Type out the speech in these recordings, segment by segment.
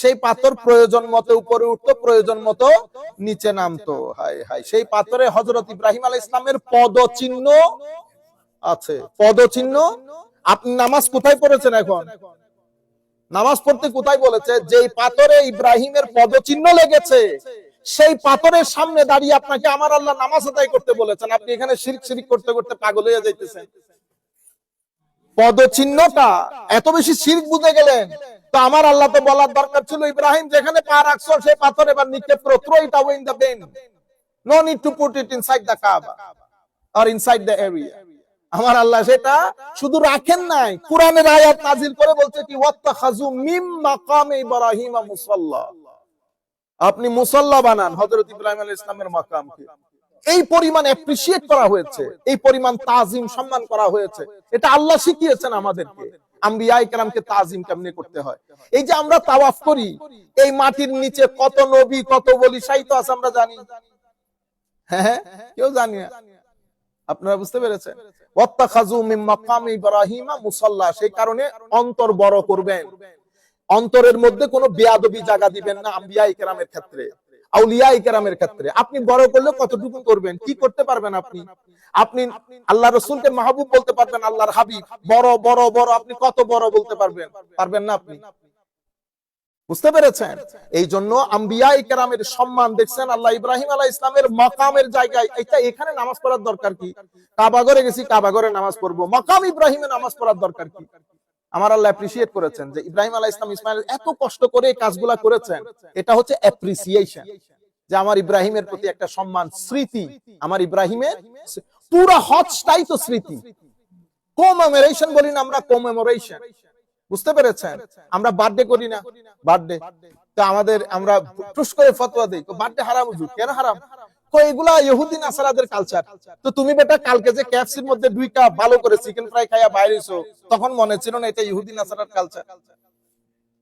সেই পাথর প্রয়োজন মতো উপরে উঠতো, প্রয়োজন মতো নিচে নামতো। হায় হায়, সেই পাথরে হযরত ইব্রাহিম আলাইহিস সালামের পদচিহ্ন আছে। পদচিহ্ন। আপনি নামাজ কোথায় পড়েছেন? এখন নামাজ পড়তে কোথায় বলেছে? যেই পাথরে ইব্রাহিমের পদচিহ্ন লেগেছে সেই পাথরের সামনে দাঁড়িয়ে আপনাকে আমার আল্লাহ নামাজ আদায় করতে বলেছেন। আপনি এখানে শিরক শিরক করতে করতে পাগল হয়ে যাইতেছেন। পদচিহ্নটা এত বেশি শিরক বুঝে গেলেন, তো আমার আল্লাহ তো বলার দরকার ছিল, ইব্রাহিম যেখানে পা রাখছো সেই পাথর এবার নিক্ষেপ করো, throw it away in the bin, no need to put it inside the Kaaba or inside the area. আমার আল্লাহ সেটা শুধু রাখেন নাই, কোরআনের আয়াত নাজিল করে বলছে কি, ওয়াত্তাখাযু মিম মাকামে ইব্রাহিম মুসাল্লা, আপনি মুসাল্লা বানান হযরত ইব্রাহিম আলাইহিস সালামের মাকামকে। এই পরিমাণ অ্যাপ্রিশিয়েট করা হয়েছে, এই পরিমাণ তাজিম সম্মান করা হয়েছে। এটা আল্লাহ শিখিয়েছেন আমাদেরকে, আম্বিয়ায়ে কেরামকে তাজিম কেমনে করতে হয়। এই যে আমরা তাওয়াফ করি, এই মাটির নিচে কত নবী কত ওলি শাহিদ আছে আমরা জানি? হ্যাঁ, কেউ জানি না। আপনারা বুঝতে পেরেছেন? ওয়াত্তাখাযু মিন মাকামি ইব্রাহিম মুসাল্লা, সেই কারণে অন্তর বড় করবেন, অন্তরের মধ্যে কোনো বেয়াদবি জায়গা দিবেন না। আম্বিয়ায়ে কেরামের ক্ষেত্রে, আউলিয়ায়ে কেরামের ক্ষেত্রে আপনি বড় করলে কতটুকু করবেন, কি করতে পারবেন? আপনি আপনি আল্লাহ রাসূলকে মাহবুব বলতে পারবেন, আল্লাহর হাবিব। বড় বড় বড় আপনি কত বড় বলতে পারবেন? পারবেন না আপনি। বুঝতে পেরেছেন? এই জন্য আম্বিয়ায়ে কেরামের সম্মান দেখছেন আল্লাহ ইব্রাহিম আলাইহিস সালামের মাকামের জায়গায়। এটা এখানে নামাজ পড়ার দরকার কি? কাবা ঘরে গেছি, কাবা ঘরে নামাজ পড়বো, মাকাম ইব্রাহিমে নামাজ পড়ার দরকার কি? আমার আল্লাহ অ্যাপ্রিশিয়েট করেছেন যে ইব্রাহিম আলাইহিস সালাম ইসমাইল এত কষ্ট করে এই কাজগুলা করেছেন। এটা হচ্ছে অ্যাপ্রিসিয়েশন, যে আমার ইব্রাহিমের প্রতি একটা সম্মান, স্মৃতি। আমার ইব্রাহিমের পুরো হজটাই তো স্মৃতি। কমেমোরেশন বলি না আমরা, কমেমোরেশন। বুঝতে পেরেছেন? আমরা বার্থডে করি না, বার্থডে তো আমাদের আমরা টুস করে ফতোয়া দেই, তো বার্থডে হারাম হুজুর, কেন হারাম? এগুলা ইহুদি নাসারাদের কালচার। তো তুমি বেটা কালকে যে ক্যাফসির মধ্যে 2 কাপ ভালো করে চিকেন ফ্রাই খাইয়া বাইরে এসো, তখন মনে ছিল না এটা ইহুদি নাসারার কালচার?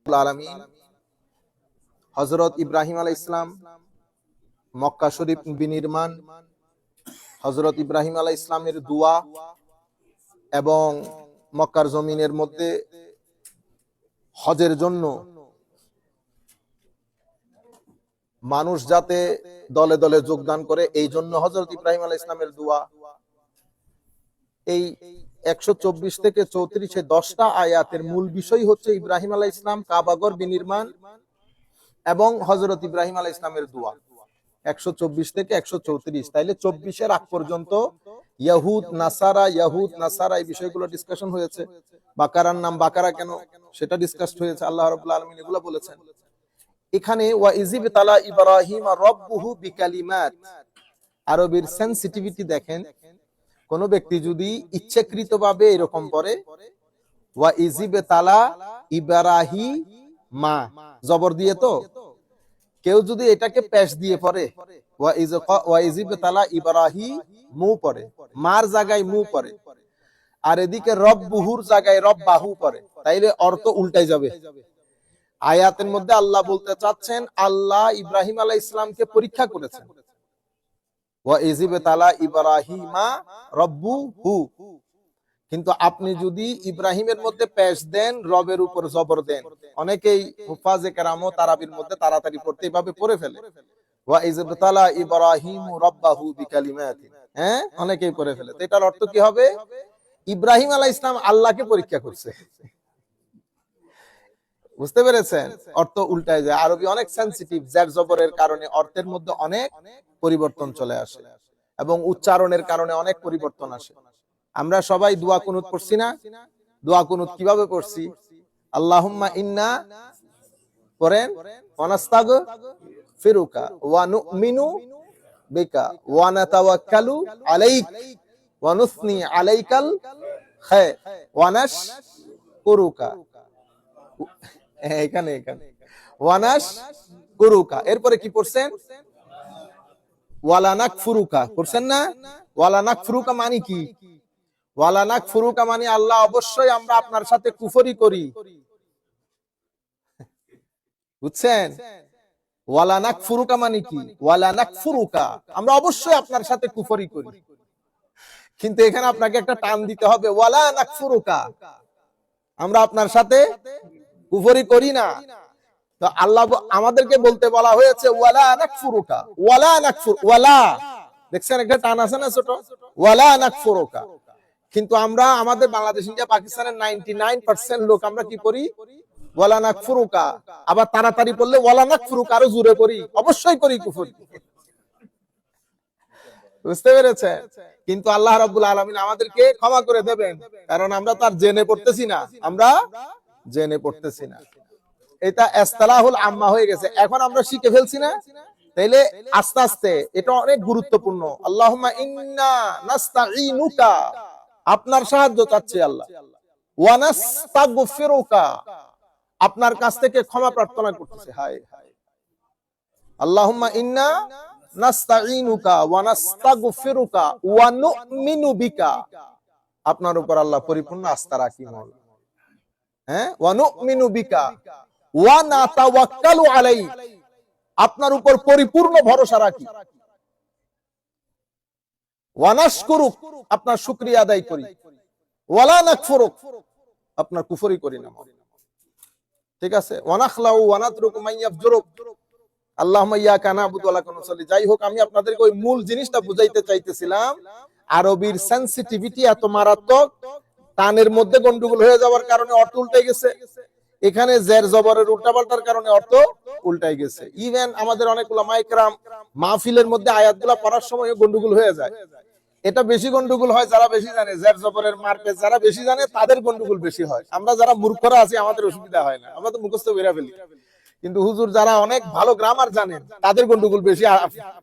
আলামিন হযরত ইব্রাহিম আলাইহিস সালাম মক্কা শরীফ বিনির্মাণ, হযরত ইব্রাহিম আলাইহিস সালামের দোয়া এবং মক্কার জমিনের মধ্যে হজের জন্য মানুষ যাতে দলে দলে যোগদান করে, এই জন্য হযরত ইব্রাহিম আলাইহিস সালামের দোয়া। এই 124 থেকে 34 10টা আয়াতের মূল বিষয় হচ্ছে ইব্রাহিম আলাইহিস সালাম, কাবাঘর বিনির্মাণ এবং হযরত ইব্রাহিম আলাইহিস সালামের দোয়া। 124 থেকে 134, তাইলে 24-এর আগ পর্যন্ত ইয়াহুদ নাসারা এই বিষয়গুলো ডিসকাশন হয়েছে। বাকারার নাম বাকারা কেন সেটা ডিসকাস হয়েছে, আল্লাহ রাব্বুল আলামিন এগুলো বলেছেন। এখানে ওয়া ইযিবতালা ইব্রাহিম রাব্বুহু বিকালিমাত, আরবির সেনসিটিভিটি দেখেন। কোন ব্যক্তি যদি ইচ্ছাকৃতভাবে এরকম পড়ে ওয়া ইযিবতালা ইব্রাহিমা, জবর দিয়ে, তো কেউ যদি এটাকে পেশ দিয়ে পড়ে ওয়া ইযিবতালা ইব্রাহিমু পড়ে, মার জায়গায় মু পড়ে, আর এদিকে রব্বুহুর জায়গায় রব্বাহু পড়ে, তাইলে অর্থ উল্টাই যাবে। আয়াতের মধ্যে আল্লাহ বলতে চাচ্ছেন আল্লাহ ইব্রাহিম আলাইহিস সালামকে পরীক্ষা করেছেন। ওয়া ইযিবতালা ইব্রাহিমা রব্বুহু, কিন্তু আপনি যদি ইব্রাহিমের মধ্যে পেশ দেন, রবের উপর জবর দেন, অনেকেই হুফাজে কেরাম তারাবির মধ্যে তাড়াতাড়ি পড়তে এভাবে পড়ে ফেলে, ওয়া ইযিবতালা ইব্রাহিমু রাব্বাহু বিকালিমাতিন, হ্যাঁ অনেকেই পড়ে ফেলে। তো এটার অর্থ কি হবে? ইব্রাহিম আলাইহিস সালাম আল্লাহকে পরীক্ষা করছে। বুঝতে পেরেছেন? অর্থ উল্টায় যায়। আরবি অনেক সেনসিটিভ, জের জবরের কারণে অর্থের মধ্যে অনেক পরিবর্তন চলে আসে এবং উচ্চারণের কারণে অনেক পরিবর্তন আসে। আমরা সবাই দোয়া কুনুত পড়ছি না? দোয়া কুনুত কিভাবে পড়ছি? আল্লাহুম্মা ইন্না পড়েন, ওয়া নাস্তাগফিরুকা ওয়া নুমিনু বিকা ওয়া নাতাওয়াক্কালু আলাইক ওয়া নুসনি আলাইকাল খায়র ওয়া নাশকুরুকা। এখানে ওয়ানাস কুরুকা, এরপরে কি পড়ছেন? ওয়ালা নাকফুরুকা পড়ছেন না? ওয়ালা নাকফুরুকা মানে কি? ওয়ালা নাকফুরুকা মানে আল্লাহ অবশ্যই আমরা আপনার সাথে কুফরি করি। বুঝছেন? ওয়ালা নাকফুরুকা মানে কি? ওয়ালা নাকফুরুকা, আমরা অবশ্যই আপনার সাথে কুফরি করি। কিন্তু এখানে আপনাকে একটা টান দিতে হবে, ওয়ালা নাকফুরুকা, আমরা আপনার সাথে কুফরি করি না। তো আল্লাহ আমাদেরকে বলতে বলা হয়েছে ওয়ালা নাকফুরুকা, ওয়ালা নাকফুর, ওয়ালা, দেখছেন একটা টান আছে না ছোট, ওয়ালা নাকফুরুকা। কিন্তু আমরা আমাদের বাংলাদেশ, ইন্ডিয়া, পাকিস্তানের 99% লোক আমরা কি করি, ওয়ালা নাকফুরুকা। আবার তাড়াতাড়ি পড়লে ওয়ালা নাকফুরুকা আরো জোরে করি, অবশ্যই করি কুফর। বুঝতে পেরেছে? কিন্তু আল্লাহ রাব্বুল আলামিন আমাদেরকে ক্ষমা করে দেবেন, কারণ আমরা তার জেনে পড়তেছি না, আমরা জেনে পড়তেছি না। এটা ইসতিলাহুল আম্মা হয়ে গেছে, এখন আমরা শিখে ফেলছি না, তাইলে আস্তে আস্তে এটা অনেক গুরুত্বপূর্ণ। আল্লাহুম্মা ইন্না নাস্তাঈনুকা, আপনার সাহায্য চাচ্ছি আল্লাহ, ওয়া নাস্তাগফিরুকা, আপনার কাছ থেকে ক্ষমা প্রার্থনা করতেছি। হায় হায়, আল্লাহুম্মা ইন্না নাস্তাঈনুকা ওয়া নাস্তাগফিরুকা ওয়া নুমিনু বিকা, আপনার উপর আল্লাহ পরিপূর্ণ আস্থা রাখি মওলা। হ্যাঁ, ওয়া নুমিনু বিকা ওয়া নাতাওয়াক্কালু আলাইক, আপনার উপর পরিপূর্ণ ভরসা রাখি। ওয়া নাশকুরুক, আপনার শুকরিয়া আদায় করি। ওয়ালা নাকফুরুক, আপনার কুফরি করি না। ঠিক আছে? ওয়া নাখলাউ ওয়া নাতরুকু মান ইয়াফজুরুক, আল্লাহুম্মা ইয়াকা না'বুদু ওয়া লাকা নুসাল্লি। যাই হোক, আমি আপনাদেরকে ওই মূল জিনিসটা বুঝাইতে চাইতেছিলাম। আরবির সেনসিটিভিটি এত মারাত্মক, টানের মধ্যে গন্ডগোল হয়ে যাওয়ার কারণে অর্থ উল্টে গেছে, এখানে জের জবরের উল্টাপাল্টার কারণে অর্থ উল্টাই গেছে। ইভেন আমাদের অনেক উলামায়ে কেরাম মাহফিলের মধ্যে আয়াতগুলো পড়ার সময় গন্ডগোল হয়ে যায়। এটা বেশি গন্ডগোল হয় যারা বেশি জানে, জের জবরের মার্কে যারা বেশি জানে তাদের গন্ডগোল বেশি হয়। আমরা যারা মূর্খরা আছি আমাদের অসুবিধা হয় না, আমরা তো মুখস্থ বেরা ফেলি। কিন্তু হুজুর যারা অনেক ভালো গ্রামার জানেন তাদের গন্ডগোল বেশি,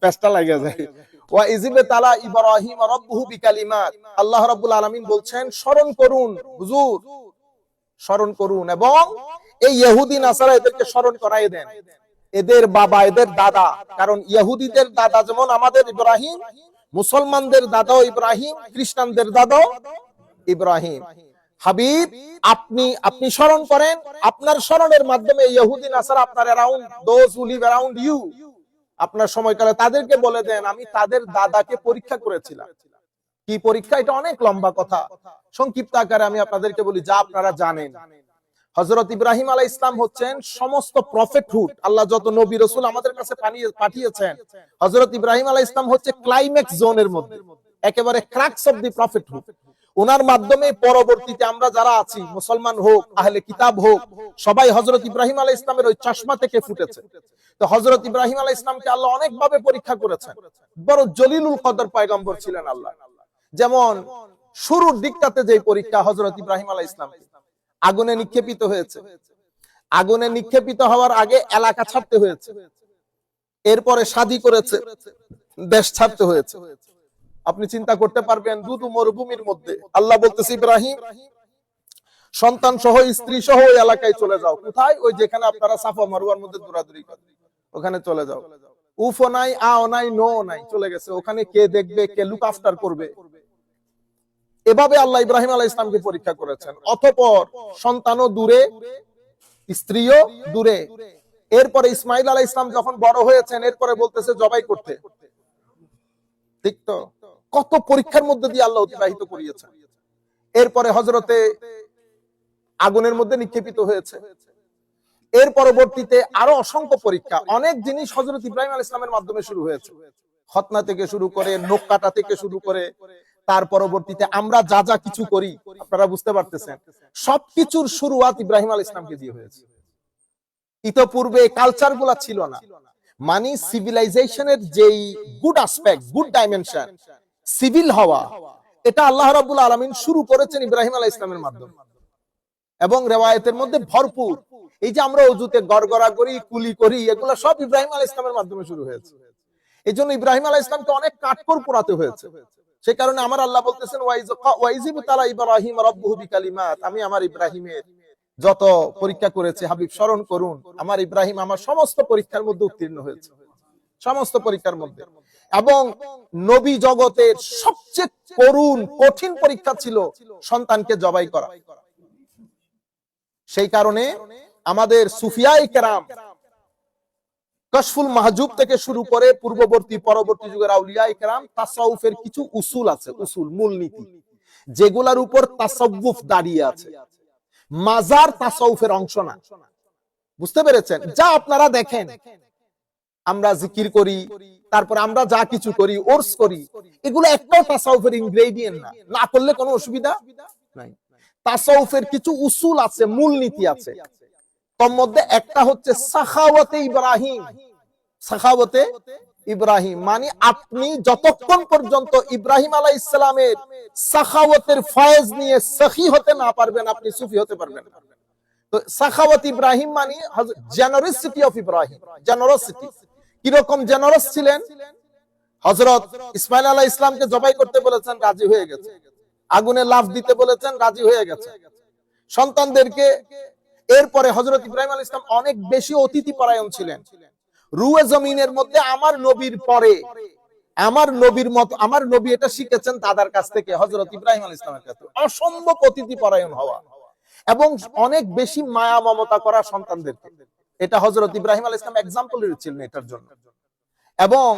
পেস্টা লাগে যায়। ওয়া ইযিব তালা ইব্রাহিম রাব্বুহু বিকালিমাত, আল্লাহ রাব্বুল আলামিন বলছেন স্মরণ করুন হুজুর, স্মরণ করুন, এবং এই ইহুদি নাসারা এদেরকে স্মরণ করায় দেন, এদের বাবা এদের দাদা। কারণ ইহুদিদের দাদা যেমন আমাদের ইব্রাহিম, মুসলমানদের দাদাও ইব্রাহিম, খ্রিস্টানদের দাদাও ইব্রাহিম। হাবিব, আপনি স্মরণ করেন, আপনার স্মরণের মাধ্যমে ইহুদি নাসারা আপনার around, those who live around you, আপনার সময়কালে তাদেরকে বলে দেন আমি তাদের দাদাকে পরীক্ষা করেছিলাম। কি পরীক্ষা? এটা অনেক লম্বা কথা, সংক্ষিপ্ত আকারে আমি আপনাদেরকে বলি যা আপনারা জানেন। হযরত ইব্রাহিম আলাইহিস সালাম হচ্ছেন সমস্ত প্রফেটহুড, আল্লাহ যত নবী রাসূল আমাদের কাছে পাঠিয়েছেন, হযরত ইব্রাহিম আলাইহিস সালাম হচ্ছে ক্লাইম্যাক্স জোনের মধ্যে, একেবারে ক্রাক্স অফ দি প্রফেটহুড। ওনার মাধ্যমে পরবর্তীতে আমরা যারা আছি, মুসলমান হোক, আহলে কিতাব হোক, সবাই হযরত ইব্রাহিম আলাইহিস সালামের ওই চশমা থেকে ফুটেছে। তো হযরত ইব্রাহিম আলাইহিস সালামকে আল্লাহ অনেক ভাবে পরীক্ষা করেছেন। বড় জলিলুল কদর পয়গম্বর ছিলেন আল্লাহ। যেমন শুরুর দিকটাতে যে পরীক্ষা, হযরত ইব্রাহিম আলাইহিস সালামকে আগুনে নিক্ষেপিত হয়েছে, আগুনে নিক্ষেপিত হওয়ার আগে এলাকা ছাড়তে হয়েছে, এরপরে শাদী করেছে, দেশ ছাড়তে হয়েছে। আপনি চিন্তা করতে পারবেন, দুদু মরুভূমির মধ্যে আল্লাহ বলতেছে ইব্রাহিম সন্তান সহ স্ত্রী সহ ওই এলাকায় চলে যাও। কোথায়? ওই যেখানে আপনারা সাফা মারওয়ার মধ্যে দৌড়াদৌড়ি করেন, ওখানে চলে যাও। উফও নাই, আও নাই, নো নাই, চলে গেছে। ওখানে কে দেখবে, কে লুক আফটার করবে? এভাবে আল্লাহ ইব্রাহিম আলাইহিস সালামকে পরীক্ষা করেছেন। অতঃপর সন্তানও দূরে, স্ত্রীও দূরে। এরপরে ইসমাইল আলাইহিস সালাম যখন বড় হয়েছেন, এরপরে বলতেছে জবাই করতে। ঠিক তো? কত পরীক্ষার মধ্যে দিয়ে আল্লাহ অতিবাহিত করিয়েছেন। এরপরে হযরতে আগুনের মধ্যে নিক্ষেপিত হয়েছে। এর পরবর্তীতে আরো অসংখ্য পরীক্ষা, অনেক জিনিস হযরত ইব্রাহিম আলাইহিস সালামের মাধ্যমে শুরু হয়েছে। খতনা থেকে শুরু করে, নখ কাটা থেকে শুরু করে, তার পরবর্তীতে আমরা যা যা কিছু করি, আপনারা বুঝতে পারতেছেন, সবকিছুর শুরুয়াত ইব্রাহিম আলাইহিস সালামকে দিয়ে হয়েছে। ইতোপূর্বে কালচার গুলা ছিল না। মানে সিভিলাইজেশনের যেই good aspect, good dimension, civil হওয়া, এটা আল্লাহ রাব্বুল আলামিন শুরু করেছেন ইব্রাহিম আলাইহিস সালামের মাধ্যমে, এবং রিওয়ায়াতের মধ্যে ভরপুর। এই যে আমরা ওযুতে গড়গড়া করি, কুলি করি, এগুলো সব ইব্রাহিম আলাইহিস সালামের মাধ্যমে শুরু হয়েছে। এইজন্য ইব্রাহিম আলাইহিস সালামকে অনেক কাঠখড় পোড়াতে হয়েছে। সেই কারণে আমার আল্লাহ বলতেছেন ওয়াইজিব তালা ইব্রাহিম রাব্বুহু বিকালিমাত, আমি আমার ইব্রাহিমের যত পরীক্ষা করেছে হাবিব স্মরণ করুন, আমার ইব্রাহিম আমার সমস্ত পরীক্ষার মধ্যে উত্তীর্ণ হয়েছে, সমস্ত পরীক্ষার মধ্যে। এবং নবী জগতের সবচেয়ে করুণ কঠিন পরীক্ষা ছিল সন্তানকে জবাই করা। সেই কারণে আমাদের সুফিয়ায়ে কেরাম কাশফুল মাহজুব থেকে শুরু করে পূর্ববর্তী পরবর্তী যুগের আউলিয়ায়ে কেরাম তাসাউফের কিছু উসুল আছে, উসুল, মূলনীতি, যেগুলোর উপর তাসাউফ দাঁড়িয়ে আছে। মাজার তাসাউফের অংশ না। বুঝতে পেরেছেন? যা আপনারা দেখেন আমরা জিকির করি, তারপর আমরা যা কিছু করি, ওর্স করি, এগুলো একটাও তাসাউফের ইনগ্রেডিয়েন্ট না। না করলে কোনো অসুবিধা নাই। তাসাউফের কিছু উসুল আছে, মূলনীতি আছে। তোর মধ্যে একটা হচ্ছে সাখাওয়াতে ইব্রাহিম। সাখাওয়াতে ইব্রাহিম মানে আপনি যতক্ষণ পর্যন্ত ইব্রাহিম আলাইহিস সালামের সাখাওয়াতের ফয়েজ নিয়ে সখী হতে না পারবেন, আপনি সুফি হতে পারবেন না। তো সাখাওয়াত ইব্রাহিম মানে জেনারসিটি অফ ইব্রাহিম। জেনারসিটি কিরকম জেনারস ছিলেন? হযরত ইসমাইল আলাইহিস ইসলামকে জবাই করতে বলেছেন, রাজি হয়ে গেছে। আগুনে লাফ দিতে বলেছেন, রাজি হয়ে গেছে। সন্তানদেরকে এরপরে হযরত ইব্রাহিম আলাইহিস ইসলাম অনেক বেশি অতিথি পরায়ণ ছিলেন। রুয়ে জমিনের মধ্যে আমার নবীর পরে আমার নবীর মত, আমার নবী এটা শিখেছেন দাদার কাছ থেকে, হযরত ইব্রাহিম আলাইহিস ইসলামের কাছে। অসম্ভব অতিথি পরায়ণ হওয়া এবং অনেক বেশি মায়া মমতা করা সন্তানদেরকে, এটা হযরত ইব্রাহিম আলাইহিস ইসলাম এক্সাম্পল ছিলেন এটার জন্য। এবং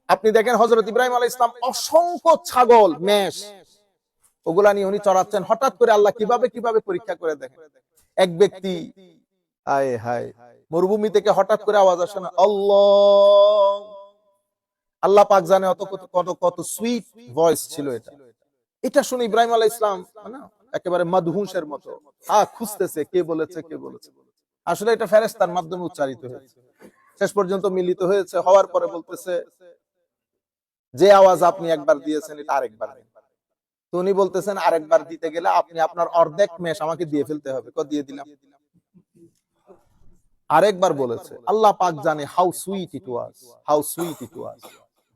আপনি দেখেন হযরত ইব্রাহিম আলাইহিস ইসলাম অসংখ্য ছাগল, মেষ, ওগুলা নিয়ে উনি চড়াচ্ছেন। হঠাৎ করে আল্লাহ কিভাবে কিভাবে পরীক্ষা করে দেখেন। এক ব্যক্তি আয় হায় মরুভূমি থেকে হঠাৎ করে আওয়াজ আসে না, আল্লাহ। আল্লাহ পাক জানে অত কত কত কত সুইট ভয়েস ছিল এটা। এটা শুনে ইব্রাহিম আলাইহিস সালাম না একেবারে মাদহুশের মতো খুঁজতেছে কে বলেছে কে বলেছে। আসলে এটা ফেরেশতার মাধ্যমে উচ্চারিত হয়েছে। শেষ পর্যন্ত মিলিত হয়েছে, হওয়ার পরে বলতেছে যে আওয়াজ আপনি একবার দিয়েছেন এটা আরেকবার দিন। তো উনি বলতেছেন আরেকবার দিতে গেলে আপনি আপনার অর্ধেক মেষ আমাকে দিয়ে ফেলতে হবে। কত দিয়ে দিলাম? আরেকবার বলেছে। আল্লাহ পাক জানে how sweet it was, how sweet it was.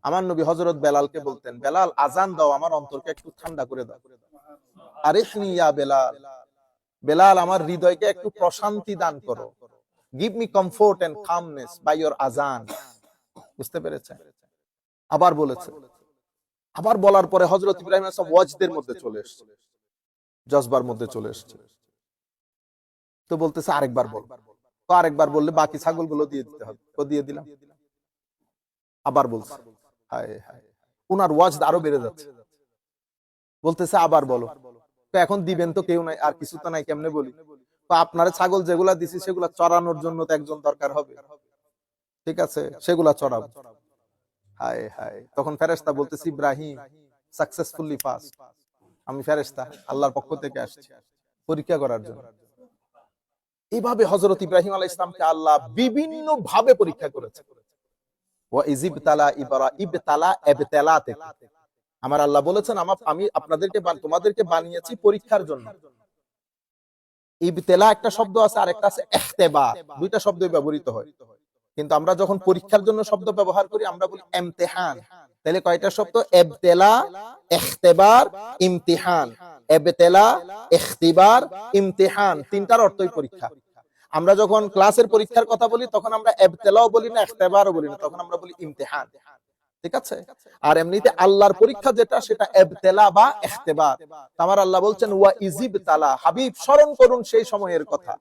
আমার নবী হযরত বেলালকে বলতেন, বেলাল আজান দাও, আমার অন্তরকে একটু ঠান্ডা করে দাও। আরিফনি ইয়া বেলাল, বেলাল আমার হৃদয়কে একটু প্রশান্তি দান করো। Give me comfort and calmness by your azan. বুঝতে পেরেছেন? আবার বলেছে। আবার বলার পরে হযরত ইব্রাহিম আলাইহিস সালাম ওয়াজদের মধ্যে চলে এসেছে, জজবার মধ্যে চলে এসেছে। তো বলতেছে আরেকবার বল। তো আরেকবার বললে বাকি ছাগলগুলো দিয়ে দিতে হবে। তো দিয়ে দিলাম। আবার বলছে, হায় হায়, উনার ওয়াজ আরো বেড়ে যাচ্ছে। বলতেছে আবার বলো। তো এখন দিবেন তো কেউ নাই, আর কিছু তো নাই, কেমনে বলি? তো আপনারা ছাগল যেগুলা দিছি সেগুলা চড়ানোর জন্য তো একজন দরকার হবে, ঠিক আছে, সেগুলা চড়াবো। হায় হায়, তখন ফেরেশতা বলতেছে ইব্রাহিম সাকসেসফুলি পাস। আমি ফেরেশতা, আল্লাহর পক্ষ থেকে আসছি পরীক্ষা করার জন্য। এইভাবে হযরত ইব্রাহিম আলাইহিস সালামকে আল্লাহ বিভিন্ন ভাবে পরীক্ষা করেছে। ওয়া ইজিবতালা ইবতালা ইবতালাতে, আমার আল্লাহ বলেছেন আমি আপনাদেরকে তোমাদেরকে বানিয়েছি পরীক্ষার জন্য। ইবতেলা একটা শব্দ আছে, আর একটা আছে ইখতিবার, দুইটা শব্দই ব্যবহৃত হয়। কিন্তু আমরা যখন পরীক্ষার জন্য শব্দ ব্যবহার করি আমরা বলি ইমতিহান। তাহলে কয়টা শব্দ? ইবতেলা, ইখতিবার, ইমতিহান। ইবতেলা, ইখতিবার, ইমতিহান, তিনটার অর্থই পরীক্ষা। আমরা যখন ক্লাসের পরীক্ষার কথা বলি তখন আমরা ইবতেলাও বলি না, ইখতিবারও বলি না, তখন আমরা বলি ইমতিহান। ঠিক আছে? আর এমনিতে আল্লাহর পরীক্ষা যেটা সেটা ইবতেলা বা ইখতিবার। আমার আল্লাহ বলছেন ওয়া ইজিবতালা, হাবিব স্মরণ করুন সেই সময়ের কথা।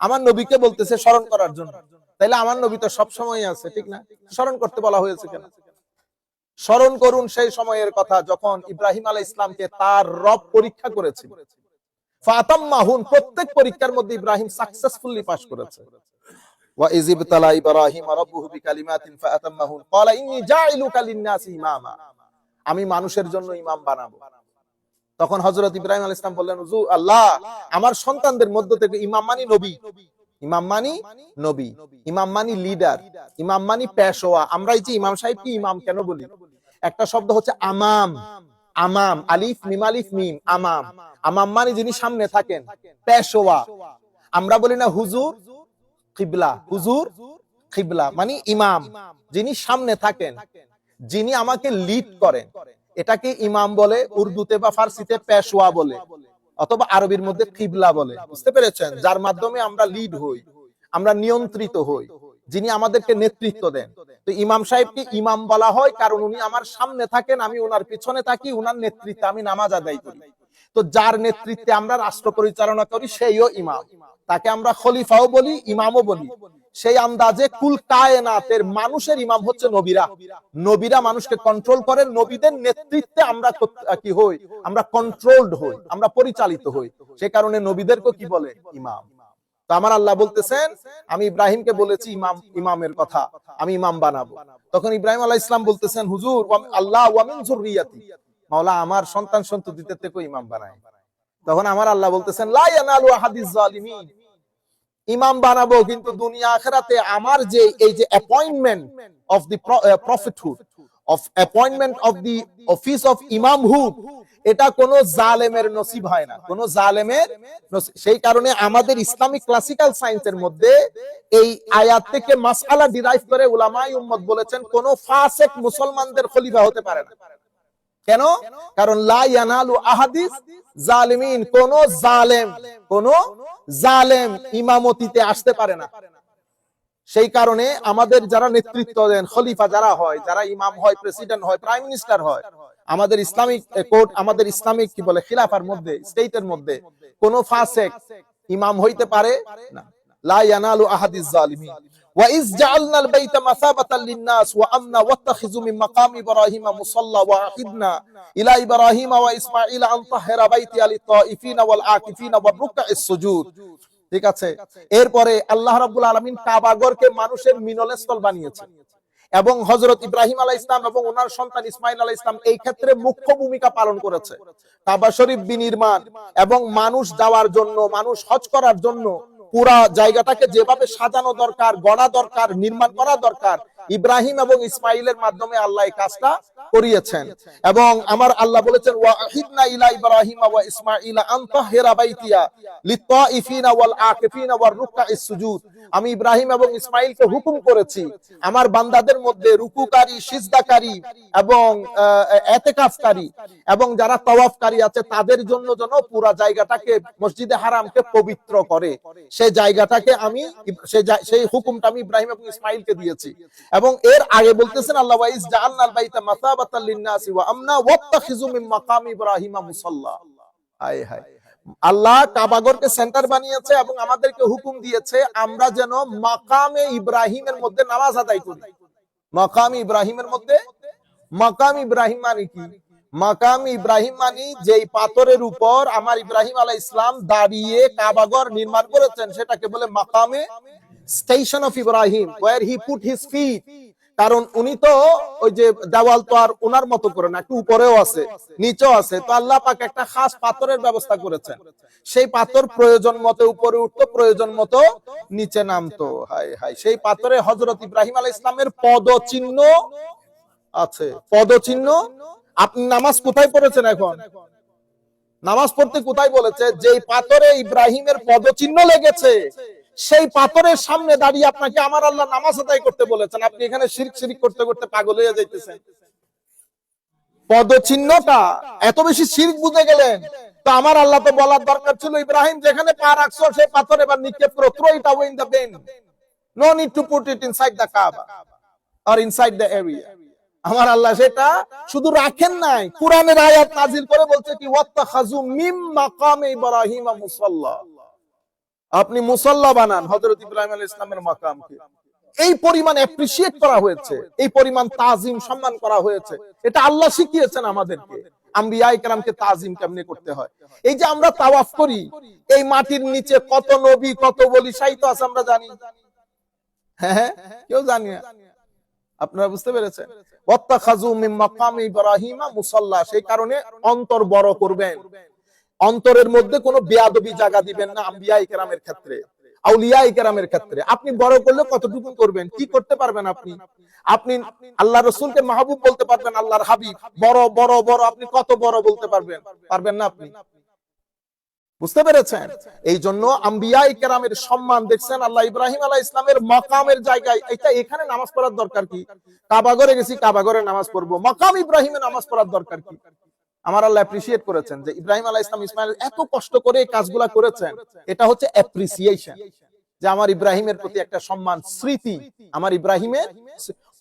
আমার নবীকে বলতেছে স্মরণ করার জন্য। তাইলে আমার নবী তো সব সময় আছে, ঠিক না? স্মরণ করতে বলা হয়েছে কেন? স্মরণ করুন সেই সময়ের কথা যখন ইব্রাহিম আলাইহিস সালামকে তার রব পরীক্ষা করেছিল। ফাতাম্মাহুন, প্রত্যেক পরীক্ষার মধ্যে ইব্রাহিম সাকসেসফুলি পাস করেছে। ওয়া ইজিবতালা ইব্রাহিম রাব্বুহু বিকালিমাতিন ফাতাম্মাহুন ক্বালা ইন্নী জাইলুকা লিন-নাসি ইমামা, আমি মানুষের জন্য ইমাম বানাবো। তখন হযরত ইব্রাহিম আলাইহিস সালাম বললেন, হুজুর আল্লাহ, আমার সন্তানদের মধ্য থেকে ইমাম মানি নবী, ইমাম মানি নবী, ইমাম মানি লিডার, ইমাম মানি পেশোয়া। আমরা এই যে ইমাম সাহেব কি ইমাম কেন বলি? একটা শব্দ হচ্ছে আমাম, আমাম, আলিফ মিম আলিফ মিম, আমাম। আমাম মানে যিনি সামনে থাকেন, পেশোয়া। আমরা বলি না হুজুর কিবলা, হুজুর কিবলা মানে ইমাম, যিনি সামনে থাকেন, যিনি আমাকে লিড করেন, এটাকে ইমাম বলে। উর্দুতে বা ফার্সিতে পেশোয়া বলে, অথবা আরবির মধ্যে কিবলা বলে। বুঝতে পেরেছেন? যার মাধ্যমে আমরা লিড হই, আমরা নিয়ন্ত্রিত হই, যিনি আমাদেরকে নেতৃত্ব দেন। তো ইমাম সাহেবকে ইমাম বলা হয় কারণ উনি আমার সামনে থাকেন, আমি ওনার পিছনে থাকি, ওনার নেতৃত্বে আমি নামাজ আদায় করি। তো যার নেতৃত্বে আমরা রাষ্ট্র পরিচালনা করি সেইও ইমাম, তাকে আমরা খলিফাও বলি, ইমামও বলি। সেই আন্দাজে কুল কায়নাতের মানুষের ইমাম হচ্ছে নবীরা। নবীরা মানুষকে কন্ট্রোল করেন, নবীদের নেতৃত্বে আমরা কি হই? আমরা কন্ট্রোলড হই, আমরা পরিচালিত হই। সে কারণে নবীদেরকে কি বলে? ইমাম। তো আমার আল্লাহ বলতেছেন আমি ইব্রাহিমকে বলেছি ইমামের কথা, আমি ইমাম বানাবো। তখন ইব্রাহিম আলাইহিস সালাম বলতেছেন হুজুর আল্লাহ ওয়া মিন যুররিয়াতি, মাওলা আমার সন্তান সন্ততিতে থেকে ইমাম বানায়। তখন আমার আল্লাহ বলতেছেন লা ইয়ানালু আহাদিজ জালিমিন, ইমাম বানাবো কিন্তু দুনিয়া আখিরাতে আমার যে এই যে appointment of the prophethood, of appointment of the office of imamhood, এটা কোন জালেমের নসিব হয় না, কোন জালেমের নসিব। সেই কারণে আমাদের ইসলামিক ক্লাসিক্যাল সায়েন্সের মধ্যে এই আয়াত থেকে মাসআলা ডিরাইভ করে উলামায়ে উম্মত বলেছেন কোন ফাসিক মুসলমানদের খলিফা হতে পারে না। কেন? কারণ লা ইয়ানালু আহাদিস জালিমিন, কোন জালেম ইমামতিতে আসতে পারে না। সেই কারণে আমাদের যারা নেতৃত্ব দেন, খলিফা যারা হয়, যারা ইমাম হয়, প্রেসিডেন্ট হয়, প্রাইম মিনিস্টার হয়, আমাদের ইসলামিক কোর্ট, আমাদের ইসলামিক কি বলে খিলাফার মধ্যে, স্টেটের মধ্যে কোন ফাসিক ইমাম হইতে পারে না। লা ইয়ানালু আহাদিস জালিমিন। ওয়া ইজ জাআলনাল বাইতা মাসাবাতাল লিন-নাস ওয়া আমনা ওয়াত্তাখিযু মিন মাকামি ইব্রাহিমা মুসাল্লা ওয়া আখিদনা ইলা ইব্রাহিমা ওয়া ইসমাঈল আন তাহহিরা বাইতি লিত-তাইফিনা ওয়াল আকিফিনা ওয়া রুকআইস সুজুদ। ঠিক আছে, এরপরে আল্লাহ রাব্বুল আলামিন কাবাগরকে মানুষের মিলনস্থল বানিয়েছেন এবং হযরত ইব্রাহিম আলাইহিস সালাম এবং ওনার সন্তান ইসমাঈল আলাইহিস সালাম এই ক্ষেত্রে মুখ্য ভূমিকা পালন করেছে। কাবা শরীফ বিনির্মাণ এবং মানুষ যাওয়ার জন্য, মানুষ হজ করার জন্য পুরা জায়গাটাকে যেভাবে সাজানো দরকার, গড়া দরকার, নির্মাণ করা দরকার, ইব্রাহিম এবং ইসমাঈলের মাধ্যমে আল্লাহ এই কাজটা করিয়েছেন। এবং আমার আল্লাহ বলেছেন ওয়া আহিদনা ইলা ইব্রাহিমা ওয়া ইসমাঈলা আন তাহহিরা বাইতিয়া লিত-তাইফিনা ওয়াল আকিফিনা ওয়ার রুকআইস সুজুদ। আমি ইব্রাহিম এবং ইসমাঈলকে হুকুম করেছি আমার বান্দাদের মধ্যে রুকুকারী, সিজদাকারী এবং ইতিকাফকারী এবং যারা তাওয়াফকারী আছে তাদের জন্য যেন পুরা জায়গাটাকে, মসজিদে হারামকে পবিত্র করে, সেই জায়গাটাকে আমি সেই হুকুমটা আমি ইব্রাহিম এবং ইসমাঈলকে দিয়েছি। এবং এর আগে বলতেছেন আল্লাহ ওয়া ইজ জাআলনাল বাইতা মাসাবাতাল লিন-নাসি ওয়া আমনা ওয়াত্তাখিযু মিন মাকামি ইব্রাহিমা মুসাল্লা। হায় হায়, আল্লাহ কাবাগরকে সেন্টার বানিয়েছে এবং আমাদেরকে হুকুম দিয়েছে আমরা যেন মাকামে ইব্রাহিমের মধ্যে নামাজ আদায় করি। মাকামে ইব্রাহিমের মধ্যে, মাকাম ইব্রাহিম মানে কি? মাকাম ইব্রাহিম মানে যেই পাথরের উপর আমার ইব্রাহিম আলাইহিস সালাম দাঁড়িয়ে কাবাগর নির্মাণ করেছেন সেটাকে বলে মাকামে station of Ibrahim, where he put his feet। কারণ উনি তো ওই যে দেওয়াল তো আর ওনার মতো করে না, একটু উপরেও আছে নিচেও আছে, তো আল্লাহ পাক একটা খাস পাথরের ব্যবস্থা করেছেন, সেই পাথর প্রয়োজন মতো উপরে উঠতো, প্রয়োজন মতো নিচে নামতো। হায় হায়, সেই পাথরে হযরত ইব্রাহিম আলাইহিস সালামের পদচিহ্ন আছে, পদচিহ্ন। আপনি নামাজ কোথায় পড়েছেন? এখন নামাজ পড়তে কোথায় বলেছে? যেই পাথরে ইব্রাহিমের পদচিহ্ন লেগেছে সেই পাথরের সামনে দাঁড়িয়ে আপনাকে আমার আল্লাহ নামাজ আদায় করতে বলেছেন। আপনি এখানে শিরক শিরক করতে করতে পাগল হয়ে যাইতেছেন। পদচিহ্নটা এত বেশি শিরক বুঝে গেলেন, তো আমার আল্লাহ তো বলার দরকার ছিল ইব্রাহিম যেখানে পা রাখছো সেই পাথর এবার নিক্ষেপ করো, throw it away in the bin, no need to put it inside the Kaaba or inside the area। আমার আল্লাহ সেটা শুধু রাখেন নাই, কোরআনের আয়াত নাজিল করে বলছে কি ওয়াত্তাখাযু মিম মাকামে ইব্রাহিমা মুসাল্লা, আপনি মুসাল্লা বানান হযরত ইব্রাহিম আলাইহিস সালামের মাকামকে। এই পরিমাণ অ্যাপ্রিশিয়েট করা হয়েছে, এই পরিমাণ তাজিম সম্মান করা হয়েছে, এটা আল্লাহ শিখিয়েছেন আমাদেরকে আম্বিয়ায়ে কেরামকে তাজিম কেমনে করতে হয়। এই যে আমরা তাওয়াফ করি, এই মাটির নিচে কত নবী কত ওলি শায়িত আছে আমরা জানি? হ্যাঁ, কেউ জানি না। আপনারা বুঝতে পেরেছেন? ওয়াত্তাখাযু মিন মাকামি ইব্রাহিমা মুসাল্লা, সেই কারণে অন্তর বড় করবেন, অন্তরের মধ্যে কোনো বেয়াদবি জায়গা দিবেন না। আম্বিয়ায়ে কেরামের ক্ষেত্রে, আউলিয়ায়ে কেরামের ক্ষেত্রে আপনি বড় করলে কতটুকু করবেন, কি করতে পারবেন? আপনি আল্লাহ রাসূলকে মাহবুব বলতে পারবেন, আল্লাহর হাবিব বড় বড় বড়, আপনি কত বড় বলতে পারবেন? পারবেন না আপনি। বুঝতে পেরেছেন? এই জন্য আম্বিয়ায়ে কেরামের সম্মান দেখছেন আল্লাহ ইব্রাহিম আলাইহিস সালামের মাকামের জায়গায়। এটা এখানে নামাজ পড়ার দরকার কি? কাবাগরে গেছি, কাবাগরে নামাজ পড়বো, মাকাম ইব্রাহিমে নামাজ পড়ার দরকার কি? আমার আল্লাহ অ্যাপ্রিশিয়েট করেছেন যে ইব্রাহিম আলাইহিস সালাম ইসমাঈল এত কষ্ট করে এই কাজগুলা করেছেন, এটা হচ্ছে অ্যাপ্রিসিয়েশন, যে আমার ইব্রাহিমের প্রতি একটা সম্মান, স্মৃতি। আমার ইব্রাহিমের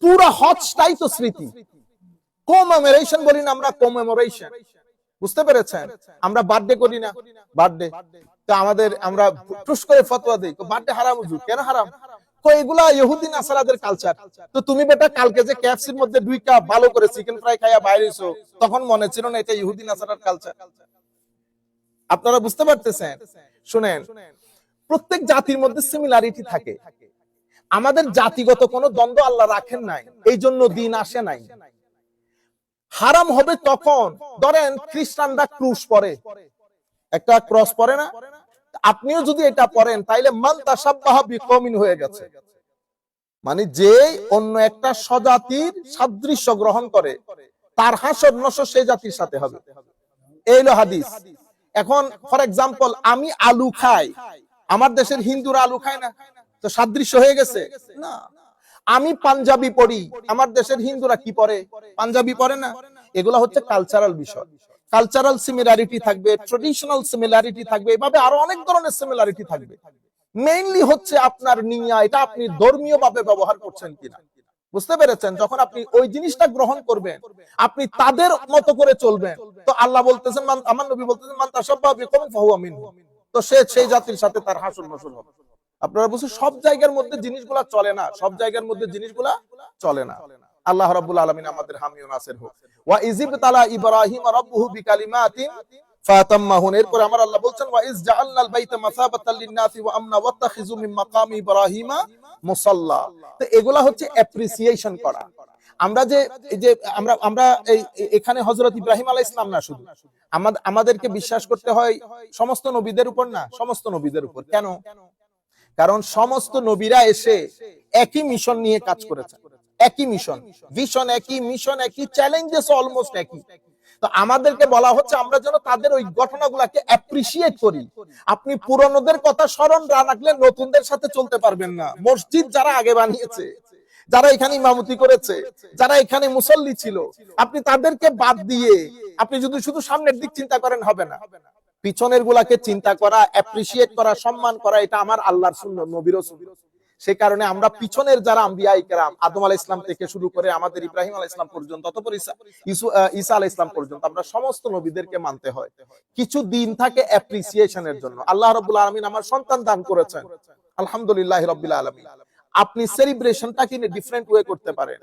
পুরো হজটাই তো স্মৃতি, কমেমোরেশন বলি না আমরা, কমেমোরেশন। বুঝতে পেরেছেন? আমরা বার্থডে করি না, বার্থডে তো আমাদের আমরা টুস করে ফতোয়া দেই বার্থডে হারাম। হুজুর কেন হারাম? তো এগুলা ইহুদি নাসারাদের কালচার। তো তুমি বেটা কালকে যে কেএফসির মধ্যে 2 কাপ ভালো করে চিকেন ফ্রাই খাইয়া বাইরেছো, তখন মনে ছিল না এটা ইহুদি নাসারার কালচার? আপনারা বুঝতে পারতেছেন? শুনেন, প্রত্যেক জাতির মধ্যে সিমিলারিটি থাকে। আমাদের জাতিগত কোনো দ্বন্দ্ব আল্লাহ রাখেন নাই, এই জন্য দিন আসে নাই। হারাম হবে তখন, ধরেন খ্রিস্টানরা ক্রুশ পরে, একটা ক্রস পরে না, আপনিও যদি এটা পড়েন তাইলে মান তাশাব্বাহা বিকওমিন হয়ে গেছে, মানে যে অন্য একটা স্বজাতির সাদৃশ্য গ্রহণ করে তার হাসর নসর সেই জাতির সাথে হবে, এই হলো হাদিস। এখন ফর এক্সাম্পল, আমি আলু খাই, আমার দেশের হিন্দুরা আলু খায় না, তো সাদৃশ্য হয়ে গেছে না। আমি পাঞ্জাবি পড়ি, আমার দেশের হিন্দুরা কি পরে? পাঞ্জাবি পরে না। এগুলা হচ্ছে কালচারাল বিষয়, কালচারাল সিমিলারিটি থাকবে, ট্রেডিশনাল সিমিলারিটি থাকবে, এভাবে আরো অনেক ধরনের সিমিলারিটি থাকবে। মেইনলি হচ্ছে আপনার নিয়া, এটা আপনি ধর্মীয় ভাবে ব্যবহার করছেন কিনা, বুঝতে পেরেছেন? যখন আপনি ওই জিনিসটা গ্রহণ করবেন, আপনি তাদের মতো করে চলবেন, তো আল্লাহ বলতেছেন, আমার নবী বলতেছেন, মান তাশাব্বাহা বিকওমিন ফাহুয়া মিনহুম, তো সে সেই জাতির সাথে তার হাসর নসর হবে। আপনারা বুঝছেন, সব জায়গার মধ্যে জিনিসগুলা চলে না, সব জায়গার মধ্যে জিনিসগুলা চলে না। আল্লাহ রাব্বুল আলামিন আমাদের হামি ও নাসির হোক। ওয়া ইযিবতালা ইব্রাহিম রাব্বুহু বিকালিমাতিন ফাতাম্মাহুন, এরপর আমার আল্লাহ বলছেন, ওয়া ইয জাআলনাল বাইতা মাসাবাতাল লিন-নাসি ওয়া আমনা ওয়াত্তাখিযু মিন মাকামি ইব্রাহিমা মুসাল্লা। তো এগুলা হচ্ছে অ্যাপ্রিসিয়েশন করা। আমরা যে এই যে আমরা এই এখানে হযরত ইব্রাহিম আলাইহিস সালাম না, শুধু আমাদেরকে বিশ্বাস করতে হয় সমস্ত নবীদের উপর না, সমস্ত নবীদের উপর। কেন? কারণ সমস্ত নবীরা এসে একই মিশন নিয়ে কাজ করেছেন, একই মিশন, ভিশন একই, মিশন একই, চ্যালেঞ্জেস অলমোস্ট একই। তো আমাদেরকে বলা হচ্ছে আমরা যেন তাদের ওই ঘটনাগুলোকে অ্যাপ্রিসিয়েট করি। আপনি পুরনোদের কথা স্মরণ না রাখলে নতুনদের সাথে চলতে পারবেন না। মসজিদ যারা আগে বানিয়েছে, যারা এখানে ইমামতি করেছে, যারা এখানে মুসল্লি ছিল, আপনি তাদেরকে বাদ দিয়ে আপনি যদি শুধু সামনের দিক চিন্তা করেন হবে না। পিছনের গুলাকে চিন্তা করা, অ্যাপ্রিসিয়েট করা, সম্মান করা, এটা আমার আল্লাহর সুন্নাত, নবীর সুন্নাত। সেই কারণে আমরা পিছনের যারা আম্বিয়ায়ে কেরাম, আদম আলাইহিস সালাম থেকে শুরু করে আমাদের ইব্রাহিম আলাইহিস সালাম পর্যন্ত, অতঃপর ঈসা আলাইহিস সালাম পর্যন্ত, আমরা সমস্ত নবীদেরকে মানতে হয়। কিছু দিন থাকে অ্যাপ্রিসিয়েশনের জন্য। আল্লাহ রাব্বুল আলামিন আমার সন্তান দান করেছেন, আলহামদুলিল্লাহি রাব্বিল আলামিন। আপনি সেলিব্রেশনটাকে ডিফারেন্ট ওয়ে করতে পারেন,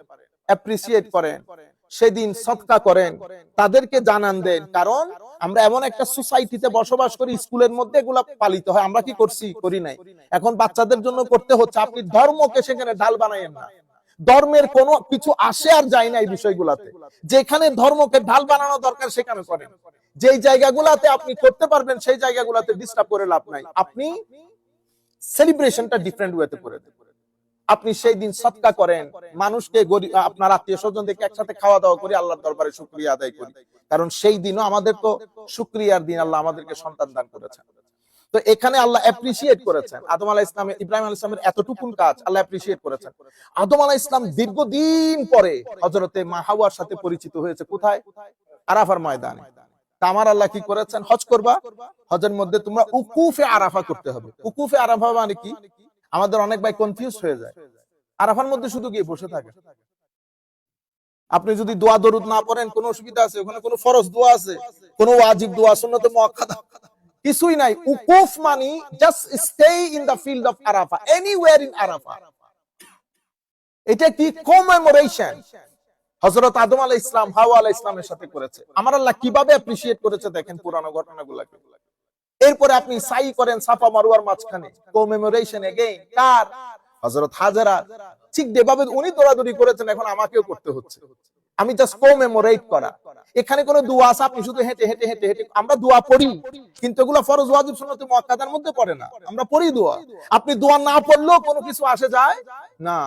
অ্যাপ্রিসিয়েট করেন, সেদিন সদকা করেন, তাদেরকে জানান দেন। কারণ আমরা এমন একটা সোসাইটিতে বসবাস করি, স্কুলের মধ্যে এগুলা পালিত হয়, আমরা কি করছি? করি নাই। এখন বাচ্চাদের জন্য করতে হচ্ছে। আপনি ধর্মকে সেখানে ঢাল বানাইয়েন না, ধর্মের কোনো কিছু আসে আর যায় না এই বিষয়গুলাতে। যেখানে ধর্মকে ঢাল বানানো দরকার সেখানে করেন, যেই জায়গাগুলাতে আপনি করতে পারবেন সেই জায়গাগুলাতে ডিস্টার্ব করে লাভ নাই। আপনি সেলিব্রেশনটা ডিফারেন্ট ওয়েতে করে দেন। আপনি সেই দিন সদকা করেন, মানুষকে, আপনার আত্মীয় স্বজনদেরকে একসাথে খাওয়া দাওয়া করে আল্লাহর দরবারে শুকরিয়া আদায় করি। কারণ সেই দিনও আমাদের তো শুকরিয়ার দিন, আল্লাহ আমাদেরকে সন্তান দান করেছেন। তো এখানে আল্লাহ অ্যাপ্রিসিয়েট করেছেন আদম আলাইহিস সালাম, ইব্রাহিম আলাইহিস সালামের এতটুকুন কাজ আল্লাহ অ্যাপ্রিসিয়েট করেছেন। আদম আলাইহিস সালাম দীর্ঘদিন পরে হযরতে মা হাওয়ার সাথে পরিচিত হয়েছে, কোথায়? আরাফার ময়দানে। তা আমার আল্লাহ কি করেছেন? হজ করবা, হজের মধ্যে তোমরা উকুফে আরাফা করতে হবে। উকুফে আরাফা মানে কি? আমাদের অনেক ভাই কনফিউজ হয়ে যায়, আরাফার মধ্যে শুধু গিয়ে বসে থাকে। আপনি যদি দোয়া দরুদ না পড়েন কোনো অসুবিধা আছে? ওখানে কোনো ফরজ দোয়া আছে? কোনো ওয়াজিব দোয়া, সুন্নাতে মুআক্কাদা কিছুই নাই। উকুফ মানে just stay in the field of Arafah, anywhere in Arafah. এটা কি? কমেমোরেশন হযরত আদম আলাইহিস সালাম হাওয়া আলাইহিস সালামের সাথে করেছে। আমার আল্লাহ কিভাবে অ্যাপ্রিসিয়েট করেছে দেখেন পুরানো ঘটনাগুলোকে। এরপরে আপনি সাই করেন সাফা মারওয়ার মাঝখানে, কমেমোরেশন এগেইন কার? হযরত হাজেরা। ঠিক যেভাবে উনি দৌড়াদৌড়ি করেছেন, এখন আমাকেও করতে হচ্ছে। আমি জাস্ট কমেমোরেট করা। এখানে কোনো দোয়া আছে? আপনি শুধু হেঁটে হেঁটে হেঁটে হেঁটে, আমরা দোয়া পড়ি কিন্তু এগুলো ফরজ ওয়াজিব সুন্নাতে মুআক্কাদার মধ্যে পড়ে না। আমরা পড়ি দোয়া, আপনি দোয়া না পড়লেও কোনো কিছু আসে যায় না।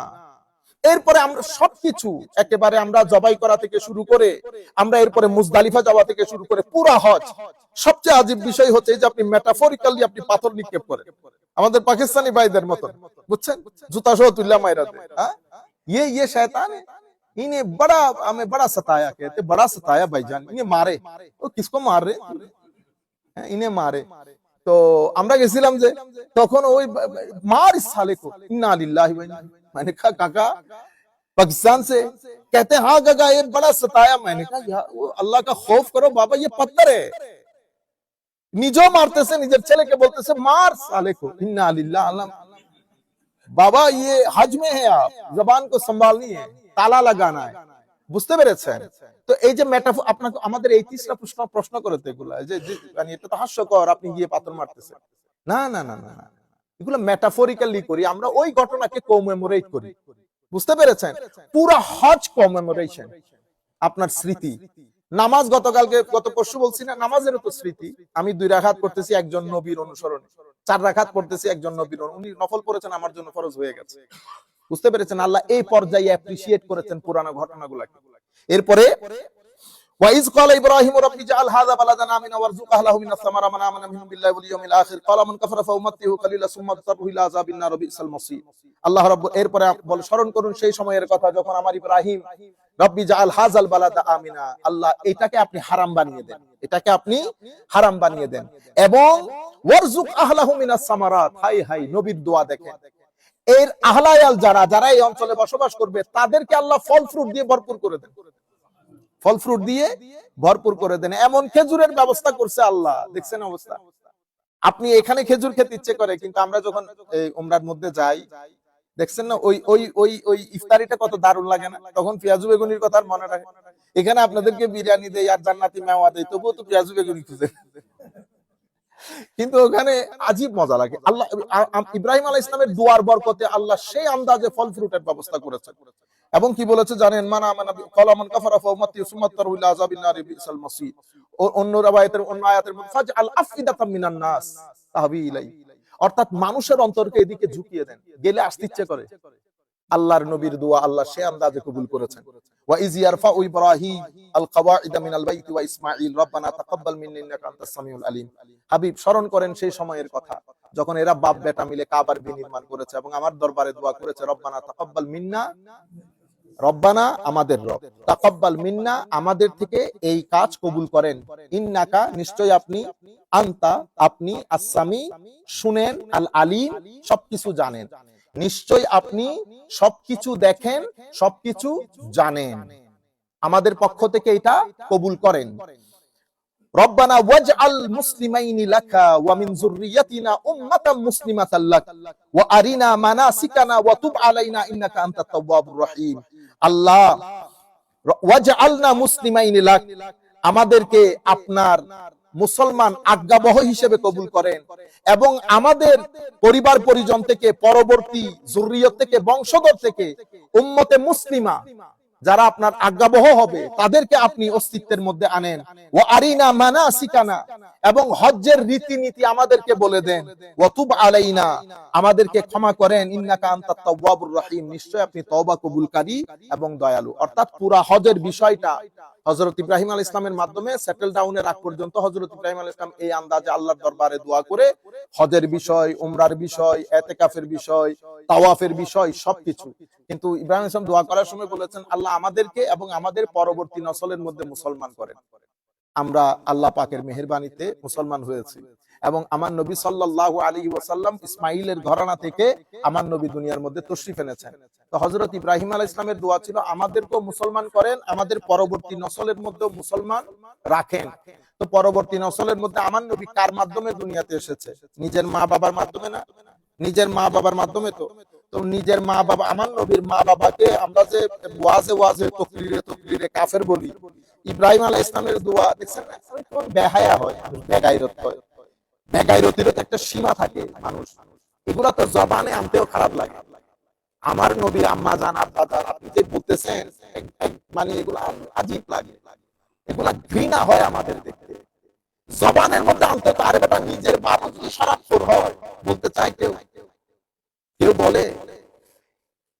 এরপরে আমরা সবকিছু একেবারে আমরা জবাই করা থেকে শুরু করে, আমরা এরপরে মুজদালিফা যাওয়া থেকে শুরু করে পুরা হজ। সবচেয়ে আজীব বিষয় হচ্ছে যে আপনি মেটাফরিক্যালি আপনি পাথর নিক্ষেপ করেন, আমাদের পাকিস্তানি ভাইদের মতন, বুঝছেন? জুতা সহ তুল্লা মাইরা দেয়। হ্যাঁ, ये शैतान है, इन्हें बड़ा हमें बड़ा सताया, कहते बड़ा सताया भाईजान, इन्हें मारे। वो किसको मार रहे? इन्हें मारे। তো আমরা গেছিলাম যে তখন ওই মার সালে को इन्ना लिल्लाहि व इन्ना, मैंने कहा काका पाकिस्तान से, कहते हैं हाँ काका ये बड़ा सताया। मैंने कहा यार वो अल्लाह का खौफ करो बाबा, ये पत्थर है। নিজেও মারতেছে, নিজের ছেলেকে বলতেছে মার সালে को, इन्ना लिल्लाहि व बाबा ये हज में है, आप जबान को संभालनी है, ताला लगाना है। বুঝতে পেরেছেন? তো এই যে মেটাফোর, আপনাকে আমাদের এই 30টা প্রশ্ন করে তো এগুলা যে মানে এটা তো হাস্যকর, আপনি গিয়ে পাথর মারতেছেন। না না না না না, এগুলো মেটাফরিক্যালি করি, আমরা ওই ঘটনাকে কমেমোরেট করি। বুঝতে পেরেছেন? পুরা হজ কমেমোরেশন, আপনার স্মৃতি। নামাজ গত পরশু বলছি না, নামাজেরও তো স্মৃতি। আমি 2 রাকাত পড়তেছি একজন নবীর অনুসরণে, 4 রাকাত পড়তেছি একজন নবীর, উনি নফল পড়েছেন, আমার জন্য ফরজ হয়ে গেছে। বুঝতে পেরেছেন? আল্লাহ এই পর্যায়ে অ্যাপ্রিশিয়েট করেছেন পুরানো ঘটনাগুলোকে। এরপরে وَإِذْ قَالَ إِبْرَاهِيمُ رَبِّ اجْعَلْ هَذَا بَلَدًا آمِنًا وَارْزُقْ أَهْلَهُ مِنَ الثَّمَرَاتِ مَنْ آمَنَ مِنْهُم بِاللَّهِ وَالْيَوْمِ الْآخِرِ قَالَ مَنْ كَفَرَ فَأُمَتِّعُهُ قَلِيلًا ثُمَّ أَضْطَرُّهُ إِلَى عَذَابِ النَّارِ وَبِئْسَ الْمَصِيرُ। আল্লাহ রাব্বুল এরপরে স্মরণ করুন সেই সময়ের কথা যখন আমার ইব্রাহিম রব্বি জাআল হাযাল বালাদা আমিনা, আল্লাহ এটাকে আপনি হারাম বানিয়ে দেন, এটাকে আপনি হারাম বানিয়ে দেন, এবং ওয়ারযুক আহলাহু মিনাস সামারাত। হাই হাই, নবীর দোয়া দেখেন। এর আহলায়াল যারা এই অঞ্চলে বসবাস করবে তাদেরকে আল্লাহ ফল ফ্রুট দিয়ে ভরপুর করে দেন, ফল ফ্রুট দিয়ে ভরপুর করে দেন। এমন খেজুরের ব্যবস্থা করছে আল্লাহ, দেখছেন অবস্থা। আপনি এখানে খেজুর খেতে ইচ্ছে করে, কিন্তু আমরা যখন এই উমরার মধ্যে যাই, দেখছেন না ওই ওই ওই ওই ইফতারিটা কত দারুণ লাগে না? তখন পেঁয়াজু বেগুনির কথা মনে রাখে। এখানে আপনাদেরকে বিরিয়ানি দেয় আর জান্নাতি মেওয়া দেয়, তবুও তো পেঁয়াজু বেগুনি খুঁজে, কিন্তু ওখানে আজীব মজা লাগে। আল্লাহ ইব্রাহিম আলাইহিস সালামের দুয়ার বরকতে আল্লাহ সেই আন্দাজে ফল ফ্রুটের ব্যবস্থা করেছেন। এবং কি বলেছে জানেন? মানা মানা ক্বালা মান কাফারা ফাউমাতি সুমাত্তারু ইলা আযাবিন নারি বিসাল মাসির। অন্য আয়াতের মধ্যে ফাজআল আফইদাতাম মিনান নাস তাহবি ইলাই, অর্থাৎ মানুষের অন্তরকে এদিকে ঝুঁকিয়ে দেন, গেলে আসতে ইচ্ছে করে। আল্লাহর নবীর দোয়া আল্লাহ সে আন্দাজে কবুল করেছেন। ওয়া ইজ ইয়ারফাউ ইব্রাহিম আল কওয়াইদা মিনাল বাইতি ওয়া ইসমাঈল রব্বানা তাকাব্বাল মিন্না ইন্নাকা আনতাস সামিউল আলিম। হাবিব, স্মরণ করেন সেই সময়ের কথা যখন এরা বাপ বেটা মিলে কাবার বিনির্মাণ করেছে এবং আমার দরবারে দোয়া করেছে, রব্বানা তাকাব্বাল মিন্না, রব্বানা আমাদের রব, তাকাব্বাল মিন্না আমাদের থেকে এই কাজ কবুল করেন, ইন্নাকা নিশ্চয় আপনি, আনতা আপনি, আস-সামি শুনেন, আল আলিম সবকিছু জানেন, নিশ্চয় আপনি সবকিছু দেখেন, সবকিছু জানেন, আমাদের পক্ষ থেকে এটা কবুল করেন। রব্বানা ওয়াজআল মুসলিমাইনি লাকা ওয়া মিন যুররিয়াতিনা উম্মাতাম মুসলিমাতাল লাক ওয়া আরিনা মানাসিকানা ওয়া তুব আলাইনা ইন্নাকা আনতাত তাওয়াবুর রহিম। আল্লাহ ওয়াজআলনা মুসলিমাইনি লাক, আমাদেরকে আপনার মুসলমান আজ্ঞাবহ হিসেবে কবুল করেন, এবং আমাদের পরিবার পরিজন থেকে, পরবর্তী যুররিয়ত থেকে, বংশধর থেকে উম্মতে মুসলিমা যারা আপনার আজ্ঞাবহ হবে তাদেরকে আপনি অস্তিত্বের মধ্যে আনেন। ওয়া আরিনা মানাসিকানা, এবং হজ্জের রীতিনীতি আমাদেরকে বলে দেন। ওয়া তুব আলাইনা, আমাদেরকে ক্ষমা করেন। ইন্নাকা আনতাত তাওয়াবুর রহিম, নিশ্চয় আপনি তওবা কবুলকারী এবং দয়ালু। অর্থাৎ পুরা হজের বিষয়টা হযরত ইব্রাহিম আলাইহিস সালামের মাধ্যমে সেটেল ডাউনের আগ পর্যন্ত হযরত ইব্রাহিম আলাইহিস সালাম এই আন্দাজে আল্লাহর দরবারে দোয়া করে হজের বিষয়, উমরার বিষয়, ইতিকাফের বিষয়, তাওয়াফের বিষয় সবকিছু। কিন্তু ইব্রাহিম আলাইহিস সালাম দোয়া করার সময় বলেছেন, আল্লাহ আমাদেরকে এবং আমাদের পরবর্তী নসলের মধ্যে মুসলমান করেন। আমরা আল্লাহ পাকের মেহেরবানিতে মুসলমান হয়েছি, এবং আমার নবী সাল্লাল্লাহু আলাইহি ওয়াসাল্লাম ইসমাইলের ঘরানা থেকে আমার নবী দুনিয়ার মধ্যে তশরিফ এনেছেন। তো হযরত ইব্রাহিম আলাইহিস সালামের দোয়া ছিল, আমাদেরকেও মুসলমান করেন, আমাদের পরবর্তী নসলের মধ্যে মুসলমান রাখেন। তো পরবর্তী নসলের মধ্যে আমার নবী কার মাধ্যমে দুনিয়াতে এসেছে? নিজের মা বাবার মাধ্যমে না? নিজের মা বাবার মাধ্যমে। তো নিজের মা বাবা, আমার নবীর মা বাবাকে আমরা যে ওয়াজে তকরিরে কাফের বলি, ইব্রাহিম আলাইহিস সালামের দোয়া দেখছেন না, কোন বেহায়া হয়, বেগাইরত হয়। বেগাইরতের একটা সীমা থাকে মানুষ, এগুলা তো জবানে আনতেও খারাপ লাগে। আমার নবীর আম্মা জান, আব্বা জান, আপনি যে বলতেছেন, মানে এগুলা আজীব লাগে, এগুলা ঘৃণা হয় আমাদের দেখতে। জবানের মধ্যে আনতে তো, আরে বেটা নিজের বাবা যদি শরাবখোর হয়, বলতে চাই কেউ বলে?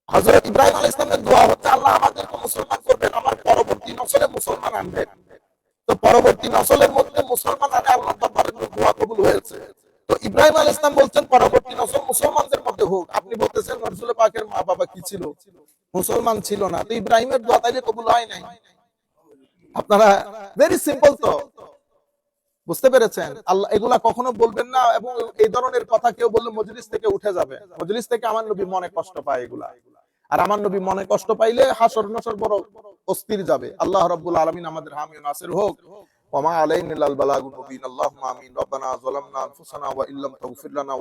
হযরত ইব্রাহিম আলাইহিস সালামের দোয়া হচ্ছে, আল্লাহ আমাদেরকে মুসলমান করবেন, আমার পরবর্তী নসলে মুসলমান আনবেন। তো পরবর্তী নসলের মধ্যে মুসলমান আনে আল্লাহর দরবারে দোয়া কবুল হয়েছে। তো ইব্রাহিম আলাইহিস সালাম বলছেন পরবর্তী নসল মুসলমানদের মধ্যে হোক। আপনি বলতেছেন রাসূল পাকের মা বাবা কি ছিল? মুসলমান ছিল না। তো ইব্রাহিমের দোয়া তাইলে কবুল হয় নাই? আপনারা ভেরি সিম্পল তো, বুঝতে পেরেছেন? আল্লাহ এগুলা কখনো বলবেন না, এবং এই ধরনের কথা কেউ বললে মজলিস থেকে উঠে যাবে। মজলিস থেকে আমার নবী মনে কষ্ট পায় এগুলা, আর আমার নবী মনে কষ্ট পাইলে হাসর নাসর বড় অস্থির যাবে। আল্লাহ রাব্বুল আলামিন আমাদের হামি ও নাসির হোক। ওয়া মা আলাইনা ইল্লাল বালাগুল মুবিন। আল্লাহুম্মা আমিন। রব্বানা যালামনা আনফুসানা ওয়া ইল্লাম তাগফির লানা